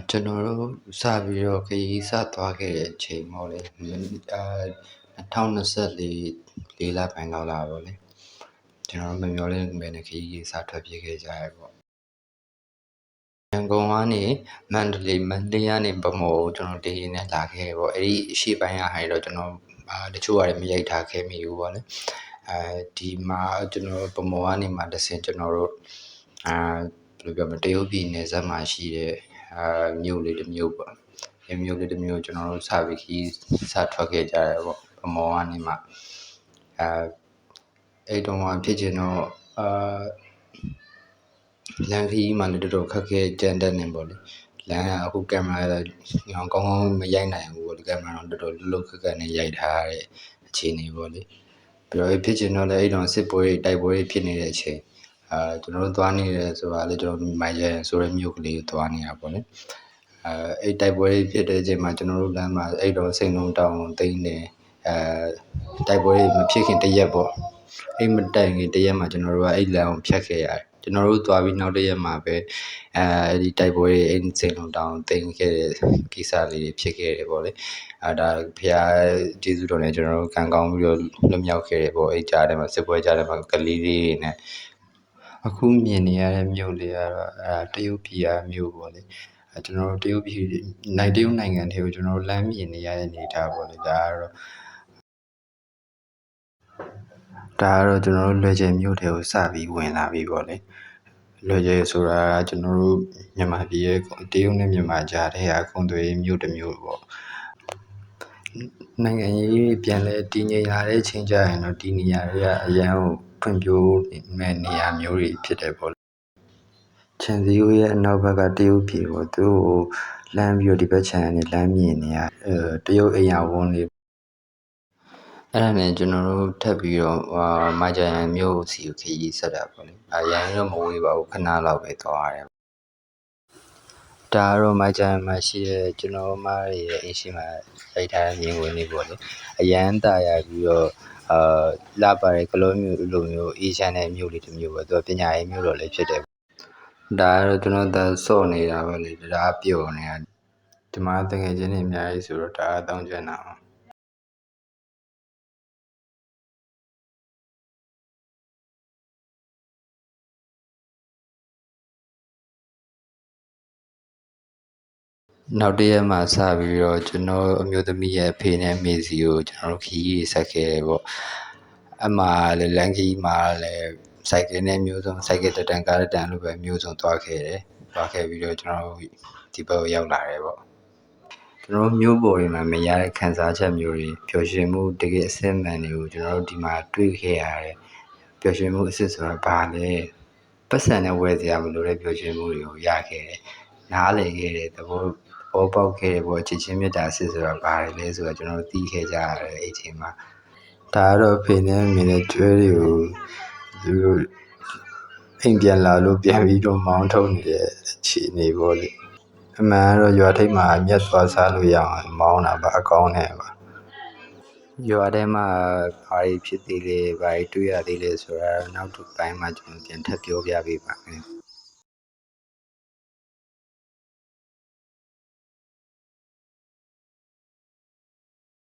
ကျွန်တော်တို့စပြီးတော့ခရီးစသွားခဲ့တဲ့အချိန်ပေါ့လေ2024 လပိုင်းလောက်လာပေါ့လေကျွန်တော်တို့မမျှော်လင့်ဘဲနဲ့ခရီးစထွက်ပြေးခဲ့ကြရပေါ့ရန်ကုန်ကနေမန္တလေးကနေဗမော်ကိုကျွန်တော်တေးနဲ့လာခဲ့ပေါ့အဲ့ဒီအရှိပိုင်းကဟိုင်တော့ကျွန်တော်တချို့ဟာတွေမရိုက်ထားခဲ့မိဘူးပေါ့လေဒီမှာကျွန်တော်ဗမော်ကနေမှတစ်ဆင့်ကျွန်တော်တို့ဘယ်လိုပြောမလဲတရုတ်ပြည်နယ်စပ်မှာရှိတဲ့မြို့လေးတစ်မြို့ပေါ့ဒီမြို့လေးတစ်မြို့ကျွန်တော်တို့စပြီးခီးစထွက်ခဲ့ကြရပေါ့ဗမော်ကနေမှအဲ့တုန်းကဖြစ်ချင်တော့လမ်းခီးမှလည်းတော်တော်ခက်ခဲကြမ်းတမ်းနေပေါ့လေလမ်းကအခုကင်မရာကောင်းကောင်းမရိုက်နိုင်ဘူးပေါ့ဒီကင်မရာတော့တော်တော်လှုပ်ခက်ခက်နဲ့ရိုက်ထားရတဲ့အခြေအနေပေါ့လေပြီးတော့ဖြစ်ချင်တော့လည်းအဲ့တုန်းစစ်ပွဲတိုက်ပွဲဖြစ်နေတဲ့အချိန်ကျွန်တော်တို့သွားနေတယ်ဆိုတာလေကျွန်တော်မိုင်ရန်ဆိုတဲ့မြို့ကလေးကိုသွားနေတာပေါ့လေအဲ့တိုက်ပွဲဖြစ်တဲ့အချိန်မှာကျွန်တော်တို့လမ်းမှာအဲ့တော့စိန်လုံးတောင်သိမ်းနေတိုက်ပွဲမဖြစ်ခင်တရက်ပေါ့အဲ့မတိုင်ခင်တရက်မှာကျွန်တော်တို့ကအဲ့လမ်းကိုဖြတ်ခဲ့ရတယ်ကျွန်တော်တို့သွားပြီးနောက်တရက်မှာပဲအဲ့ဒီတိုက်ပွဲအဲ့စိန်လုံးတောင်သိမ်းခဲ့တဲ့ကိစ္စလေးတွေဖြစ်ခဲ့တယ်ပေါ့လေဒါဖျားကျေးဇူးတော်နဲ့ကျွန်တော်တို့ကံကောင်းပြီးတော့လွတ်မြောက်ခဲ့တယ်ပေါ့အဲ့ကြားထဲမှာစစ်ပွဲကြားထဲမှာကလေးလေးတွေနဲ့အခုမြင်နေရတဲ့မြို့လေးကတော့တရုတ်ပြည်မြို့ပေါ့လေကျွန်တော်တို့တရုတ်နိုင်ငံထဲကိုကျွန်တော်တို့လမ်းမြင်နေရတဲ့အနေအထားပေါ့လေဒါကတော့ကျွန်တော်တို့လွယ်ကျယ်မြို့ထဲကိုစပြီးဝင်လာပြီပေါ့လေလွယ်ကျယ်ဆိုတာကကျွန်တော်တို့မြန်မာပြည်ရဲ့တရုတ်နဲ့မြန်မာကြားထဲကကုန်သွယ်ရေးမြို့တစ်မြို့ပေါ့နိုင်ငံရေးပြန်လဲတည်ငြိမ်လာတဲ့အချိန်ကျရင်တော့ဒီနေရာတွေကအရန်ကိုဖွံ့ဖြိုးမဲ့နေရာမျိုးတွေဖြစ်တယ်ပေါ့ခြံစည်းရိုးရဲ့အနောက်ဘက်ကတရုတ်ပြည်ပေါ့သူ့ကိုလမ်းပြီးတော့ဒီဘက်ခြံကနေလမ်းမြင်နေရတရုတ်အိမ်ယာဝန်းလေးအဲ့ဒါနဲ့ကျွန်တော်တို့ထပ်ပြီးတော့မိုင်ဂျန်မြို့စီကိုခရီးဆက်တာပေါ့လေရန်တော့မဝေးပါဘူးခဏလောက်ပဲသွားရတယ်ဒါကတော့မိုင်ဂျန်မှာရှိတဲ့ကျွန်တော်မရဲ့အရှိမရိုက်ထားတဲ့မြင်ကွင်းလေးပေါ့လေအရန်တာရပြီးတော့လာပါတဲ့ကလောမျိုးလိုမျိုးအေးချမ်းတဲ့မြို့လေးတစ်မြို့ပဲသူကပညာရေးမြို့တော်လေးဖြစ်တယ်ဒါကတော့ကျွန်တော်သာစော့နေတာပဲလေဒါပျော်နေတာဒီမှာတကယ်ချင်းနေအများကြီးဆိုတော့ဒါအတောင်းကျန်တာပါနောက်တရက်မှစပြီးတော့ကျွန်တော်အမျိုးသမီးရဲ့အဖေနဲ့မေစီကိုကျွန်တော်တို့ခီးဆက်ခဲ့တယ်ပေါ့အမှလည်းလန်ခီးမှာလည်းစိုက်ကယ်နဲ့မျိုးစုံစိုက်ကယ်တန်ကားတန်လို့ပဲမျိုးစုံသွားခဲ့ပြီးတော့ကျွန်တော်တို့ဒီဘက်ကိုရောက်လာတယ်ပေါ့ကျွန်တော်မျိုးပေါ်တွေမှာမရတဲ့ခံစားချက်မျိုးတွေပျော်ရွှင်မှုတကယ်အစစ်မှန်တွေကိုကျွန်တော်တို့ဒီမှာတွေ့ခဲ့ရတယ်ပျော်ရွှင်မှုအစစ်ဆိုတာဘာလဲပတ်စံနဲ့ဝယ်စရာမလိုတဲ့ပျော်ရွှင်မှုတွေကိုရခဲ့တယ်နားလည်ခဲ့တဲ့သဘောပေါက်ခဲ့တဲ့ပေါ့ချစ်ချင်းမြတ်တာအစစ်ဆိုတာဘာလဲဆိုတော့ကျွန်တော်တို့သိခဲ့ကြရတယ်အဲ့ချိန်မှာဒါကတော့ဖေနဲ့မင်းနဲ့ကျွဲတွေကိုသူတို့အိမ်ပြန်လာလို့ပြန်ပြီးတော့မောင်းထုတ်နေတဲ့အခြေအနေပေါ့လေအမှန်ကတော့ရွာထိပ်မှာမြတ်သွားစားလို့ရအောင်မောင်းတာပါအကောင်းနဲ့ပါရွာထဲမှာဘာတွေဖြစ်သေးလဲဘာတွေတွေ့ရသေးလဲဆိုတာနောက်တစ်ပိုင်းမှာကျွန်တော်ပြန်ထပ်ပြောပြပေးပါမယ်